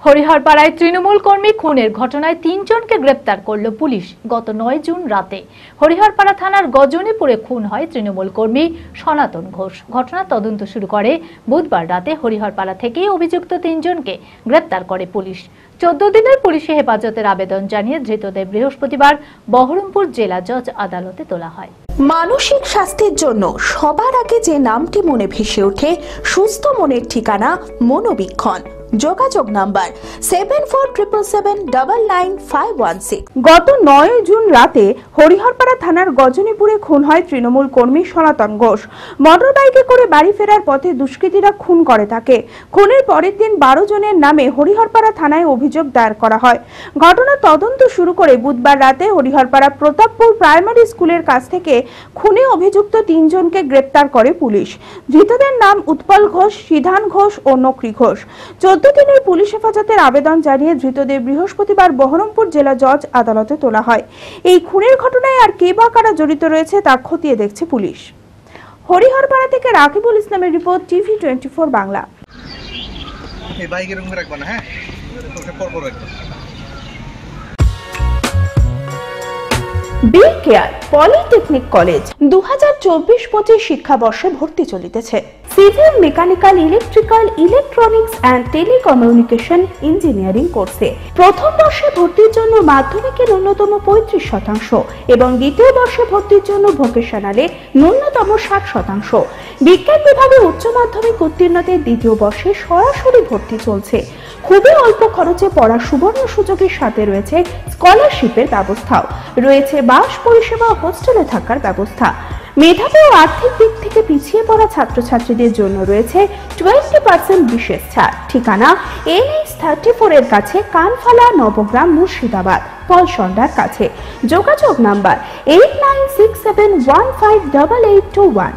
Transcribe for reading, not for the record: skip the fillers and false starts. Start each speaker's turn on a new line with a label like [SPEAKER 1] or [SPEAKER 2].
[SPEAKER 1] হরিহরপাড়ায় তৃণমূল কর্মী খুনের ঘটনায় ৩ জনকে গ্রেপ্তার করল পুলিশ। গত ৯ জুন রাতে হরিহরপাড়া থানার গজনীপুরে খুন হয় তৃণমূল কর্মী সনাতন ঘোষ। ঘটনার তদন্ত শুরু করে বুধবার রাতে হরিহরপাড়া থেকে অভিযুক্ত ৩ জনকে গ্রেপ্তার করে পুলিশ। ১৪ দিনের পুলিশি হেফাজতের আবেদন জানিয়ে ধৃতদের বৃহস্পতিবার বহরমপুর জেলা জজ আদালতে তোলা হয়।
[SPEAKER 2] মানসিক স্বাস্থ্যের জন্য সবার আগে যে নামটি মনে ভেসে ওঠে, সুস্থ মনের ঠিকানা মনোবীক্ষণ। যোগাযোগ নাম্বার 7477799516।
[SPEAKER 3] গত ৯ জুন রাতে হরিহরপাড়া থানার গজনীপুরে খুন হয় তৃণমূল কর্মী সনাতন ঘোষ। মোটর বাইকে করে বাড়ি ফেরার পথে দুষ্কৃতীরা খুন করে তাকে। খুনের পরের দিন ১২ জনের নামে হরিহরপাড়া থানায় অভিযোগ দায়ের করা হয়। ঘটনার তদন্ত শুরু করে বুধবার রাতে হরিহরপাড়া প্রতাপপুর প্রাইমারি স্কুলের কাছ থেকে খুনে অভিযুক্ত ৩ জনকে গ্রেপ্তার করে পুলিশ। ধৃতদের নাম উৎপল ঘোষ, সিদ্ধান ঘোষ ও নকরি ঘোষ। ১৪ দিনের পুলিশ হেফাজতের আবেদন জানিয়ে ধৃতদের বৃহস্পতিবার বহরমপুর জেলা জজ আদালতে তোলা হয়। এই খুনের ঘটনায় আর কে বা কারা জড়িত রয়েছে তা খতিয়ে দেখছে পুলিশ। হরিহরপাড়া থেকে রাকিবুল ইসলামের report, TV 24 Bangla. B Care polytechnic college 2024-25 শিক্ষাবর্ষে ভর্তি চলিতেছে। Civil, mechanical, electrical, electronics and telecommunication engineering কোর্সে প্রথম বর্ষে ভর্তির জন্য মাধ্যমিকে ন্যূনতম 35% এবং দ্বিতীয় বর্ষে ভর্তির জন্য ভোকেশনালে ন্যূনতম 60%। বিজ্ঞান বিভাগে উচ্চ মাধ্যমিক উত্তীর্ণদের দ্বিতীয় বর্ষে সরাসরি ভর্তি চলছে। খুবই অল্প খরচে পড়ার সুবর্ণ সুযোগের সাথে রয়েছে স্কলারশিপের ব্যবস্থাও। রয়েছে বাস পরিষেবা ও হোস্টেলে থাকার ব্যবস্থা। মেধাবী ও আর্থিক দিক থেকে পিছিয়ে পড়া ছাত্রছাত্রীদের জন্য রয়েছে 20% বিশেষ ছাড়। ঠিকানা NH34 এর কাছে, কানফালা, নবগ্রাম, মুর্শিদাবাদ, পলসন্ডার কাছে। যোগাযোগ নাম্বার 8967158821।